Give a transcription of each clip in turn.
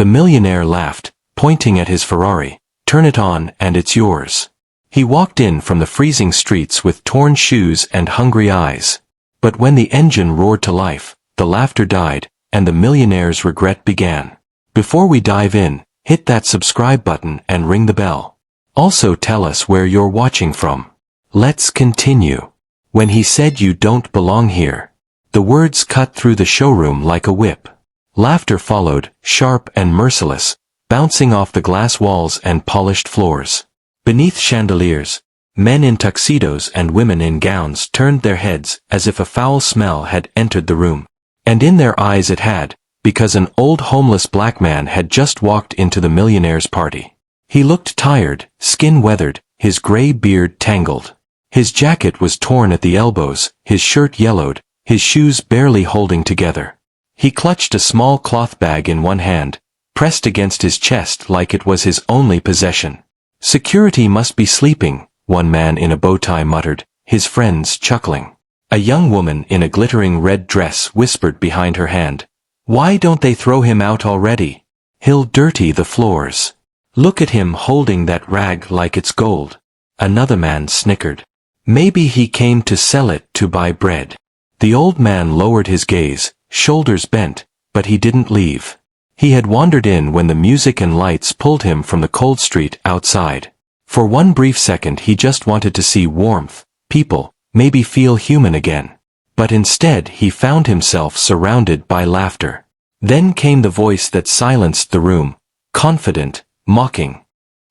The millionaire laughed, pointing at his Ferrari. "Turn it on and it's yours." He walked in from the freezing streets with torn shoes and hungry eyes. But when the engine roared to life, the laughter died, and the millionaire's regret began. Before we dive in, hit that subscribe button and ring the bell. Also tell us where you're watching from. Let's continue. When he said you don't belong here, the words cut through the showroom like a whip. Laughter followed, sharp and merciless, bouncing off the glass walls and polished floors. Beneath chandeliers, men in tuxedos and women in gowns turned their heads as if a foul smell had entered the room. And in their eyes it had, because an old homeless black man had just walked into the millionaire's party. He looked tired, skin weathered, his gray beard tangled. His jacket was torn at the elbows, his shirt yellowed, his shoes barely holding together. He clutched a small cloth bag in one hand, pressed against his chest like it was his only possession. "Security must be sleeping," one man in a bow tie muttered, his friends chuckling. A young woman in a glittering red dress whispered behind her hand, "Why don't they throw him out already? He'll dirty the floors. Look at him holding that rag like it's gold." Another man snickered. "Maybe he came to sell it to buy bread." The old man lowered his gaze, shoulders bent, but he didn't leave. He had wandered in when the music and lights pulled him from the cold street outside. For one brief second he just wanted to see warmth, people, maybe feel human again. But instead he found himself surrounded by laughter. Then came the voice that silenced the room, confident, mocking.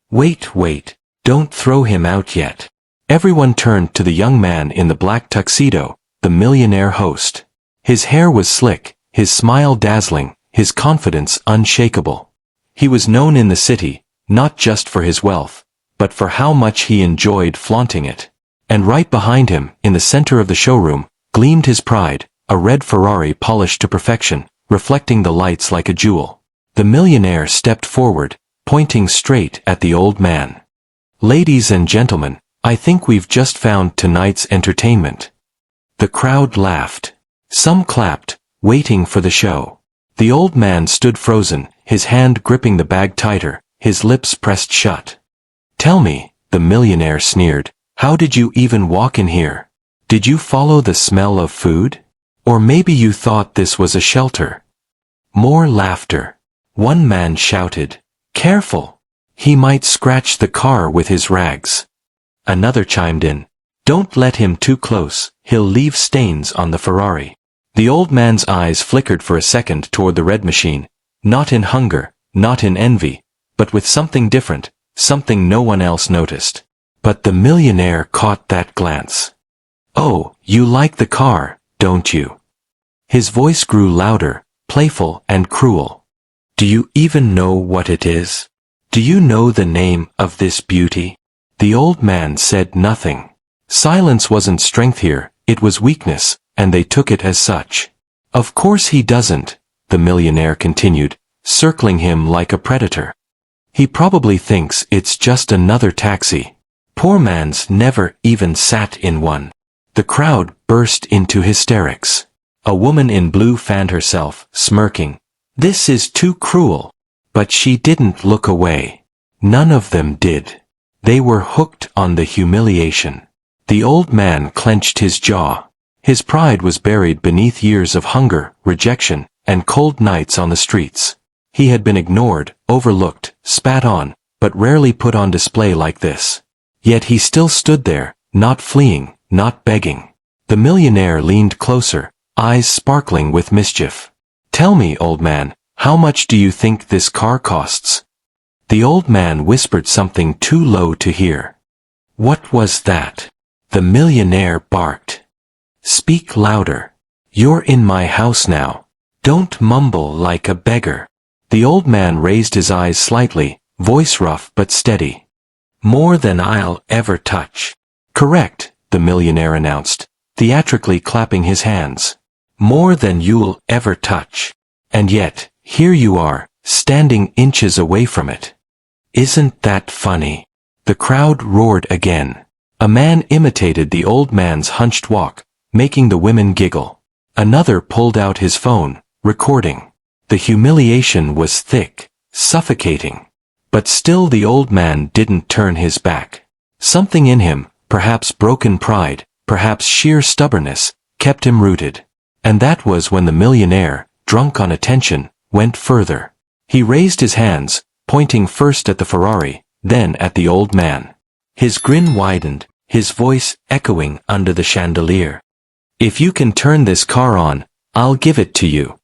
Wait, don't throw him out yet." Everyone turned to the young man in the black tuxedo, the millionaire host. His hair was slick, his smile dazzling, his confidence unshakable. He was known in the city, not just for his wealth, but for how much he enjoyed flaunting it. And right behind him, in the center of the showroom, gleamed his pride, a red Ferrari polished to perfection, reflecting the lights like a jewel. The millionaire stepped forward, pointing straight at the old man. "Ladies and gentlemen, I think we've just found tonight's entertainment." The crowd laughed. Some clapped, waiting for the show. The old man stood frozen, his hand gripping the bag tighter, his lips pressed shut. "Tell me," the millionaire sneered, "how did you even walk in here? Did you follow the smell of food? Or maybe you thought this was a shelter?" More laughter. One man shouted, "Careful! He might scratch the car with his rags." Another chimed in, "Don't let him too close, he'll leave stains on the Ferrari." The old man's eyes flickered for a second toward the red machine, not in hunger, not in envy, but with something different, something no one else noticed. But the millionaire caught that glance. "Oh, you like the car, don't you?" His voice grew louder, playful and cruel. "Do you even know what it is? Do you know the name of this beauty?" The old man said nothing. Silence wasn't strength here, it was weakness, and they took it as such. "Of course he doesn't," the millionaire continued, circling him like a predator. "He probably thinks it's just another taxi. Poor man's never even sat in one." The crowd burst into hysterics. A woman in blue fanned herself, smirking. "This is too cruel." But she didn't look away. None of them did. They were hooked on the humiliation. The old man clenched his jaw. His pride was buried beneath years of hunger, rejection, and cold nights on the streets. He had been ignored, overlooked, spat on, but rarely put on display like this. Yet he still stood there, not fleeing, not begging. The millionaire leaned closer, eyes sparkling with mischief. "Tell me, old man, how much do you think this car costs?" The old man whispered something too low to hear. "What was that?" The millionaire barked. "Speak louder. You're in my house now. Don't mumble like a beggar." The old man raised his eyes slightly, voice rough but steady. "More than I'll ever touch." "Correct," the millionaire announced, theatrically clapping his hands. "More than you'll ever touch. And yet, here you are, standing inches away from it. Isn't that funny?" The crowd roared again. A man imitated the old man's hunched walk, making the women giggle. Another pulled out his phone, recording. The humiliation was thick, suffocating. But still the old man didn't turn his back. Something in him, perhaps broken pride, perhaps sheer stubbornness, kept him rooted. And that was when the millionaire, drunk on attention, went further. He raised his hands, pointing first at the Ferrari, then at the old man. His grin widened, his voice echoing under the chandelier. "If you can turn this car on, I'll give it to you."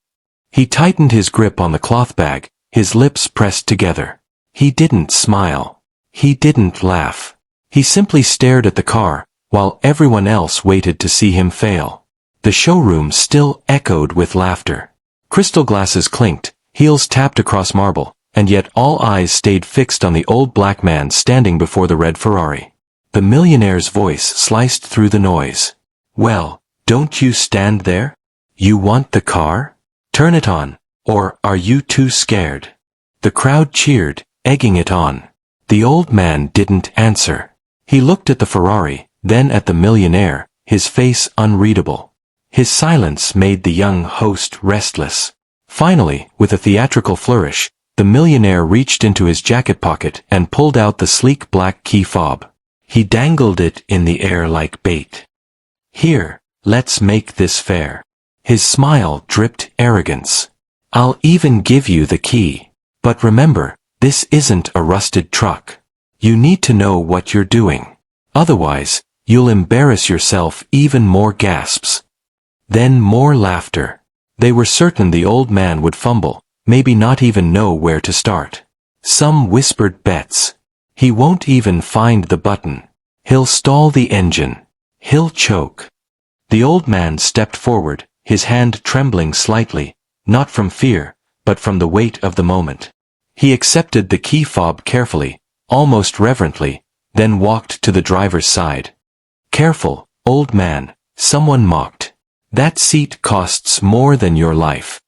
He tightened his grip on the cloth bag, his lips pressed together. He didn't smile. He didn't laugh. He simply stared at the car, while everyone else waited to see him fail. The showroom still echoed with laughter. Crystal glasses clinked, heels tapped across marble, and yet all eyes stayed fixed on the old black man standing before the red Ferrari. The millionaire's voice sliced through the noise. "Well, don't you stand there? You want the car? Turn it on, or are you too scared?" The crowd cheered, egging it on. The old man didn't answer. He looked at the Ferrari, then at the millionaire, his face unreadable. His silence made the young host restless. Finally, with a theatrical flourish, the millionaire reached into his jacket pocket and pulled out the sleek black key fob. He dangled it in the air like bait. "Here, let's make this fair." His smile dripped arrogance. "I'll even give you the key. But remember, this isn't a rusted truck. You need to know what you're doing. Otherwise, you'll embarrass yourself." Even more gasps. Then more laughter. They were certain the old man would fumble, maybe not even know where to start. Some whispered bets. "He won't even find the button. He'll stall the engine. He'll choke." The old man stepped forward, his hand trembling slightly, not from fear, but from the weight of the moment. He accepted the key fob carefully, almost reverently, then walked to the driver's side. "Careful, old man," someone mocked. "That seat costs more than your life."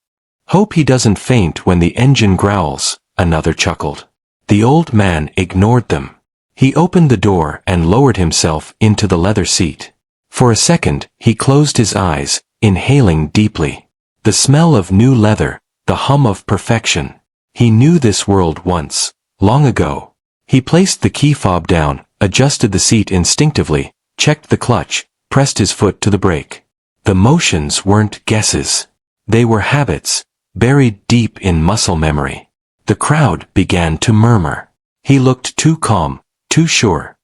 "Hope he doesn't faint when the engine growls," another chuckled. The old man ignored them. He opened the door and lowered himself into the leather seat. For a second, he closed his eyes, inhaling deeply. The smell of new leather, the hum of perfection. He knew this world once, long ago. He placed the key fob down, adjusted the seat instinctively, checked the clutch, pressed his foot to the brake. The motions weren't guesses. They were habits, buried deep in muscle memory. The crowd began to murmur. He looked too calm, too sure.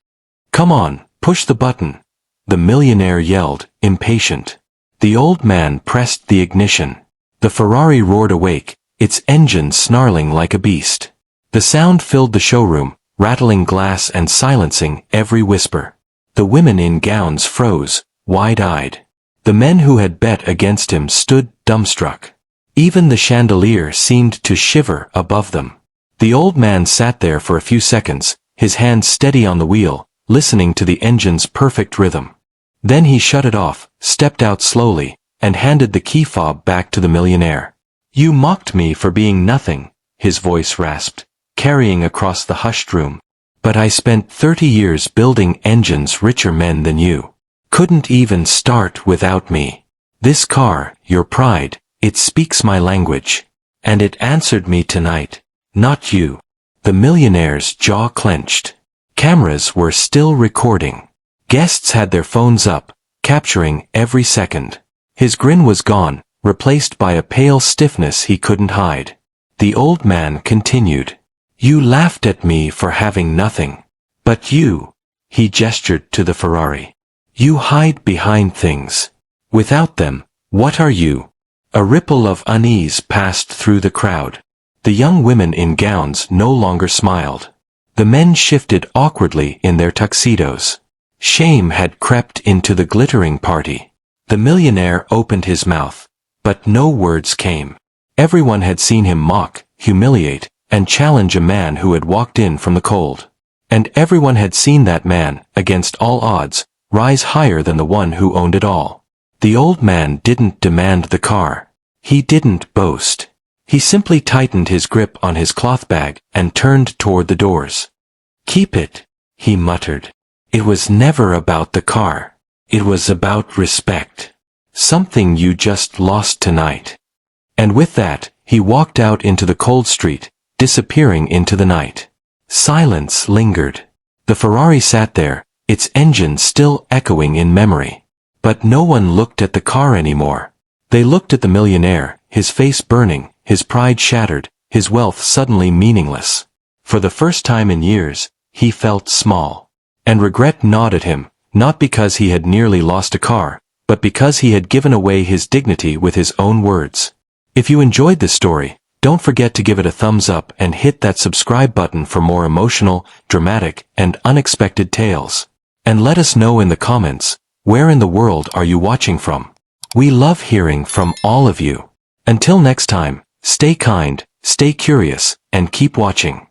"Come on, push the button," the millionaire yelled, impatient. The old man pressed the ignition. The Ferrari roared awake, its engine snarling like a beast. The sound filled the showroom, rattling glass and silencing every whisper. The women in gowns froze, wide-eyed. The men who had bet against him stood dumbstruck. Even the chandelier seemed to shiver above them. The old man sat there for a few seconds, his hand steady on the wheel, listening to the engine's perfect rhythm. Then he shut it off, stepped out slowly, and handed the key fob back to the millionaire. "You mocked me for being nothing," his voice rasped, carrying across the hushed room. "But I spent 30 years building engines richer men than you. Couldn't even start without me. This car, your pride, it speaks my language. And it answered me tonight, not you." The millionaire's jaw clenched. Cameras were still recording. Guests had their phones up, capturing every second. His grin was gone, replaced by a pale stiffness he couldn't hide. The old man continued. "You laughed at me for having nothing. But you," he gestured to the Ferrari. "You hide behind things. Without them, what are you?" A ripple of unease passed through the crowd. The young women in gowns no longer smiled. The men shifted awkwardly in their tuxedos. Shame had crept into the glittering party. The millionaire opened his mouth, but no words came. Everyone had seen him mock, humiliate, and challenge a man who had walked in from the cold. And everyone had seen that man, against all odds, rise higher than the one who owned it all. The old man didn't demand the car. He didn't boast. He simply tightened his grip on his cloth bag and turned toward the doors. "Keep it," he muttered. "It was never about the car. It was about respect. Something you just lost tonight." And with that, he walked out into the cold street, disappearing into the night. Silence lingered. The Ferrari sat there, its engine still echoing in memory. But no one looked at the car anymore. They looked at the millionaire, his face burning, his pride shattered, his wealth suddenly meaningless. For the first time in years, he felt small. And regret gnawed at him, not because he had nearly lost a car, but because he had given away his dignity with his own words. If you enjoyed this story, don't forget to give it a thumbs up and hit that subscribe button for more emotional, dramatic, and unexpected tales. And let us know in the comments, where in the world are you watching from? We love hearing from all of you. Until next time, stay kind, stay curious, and keep watching.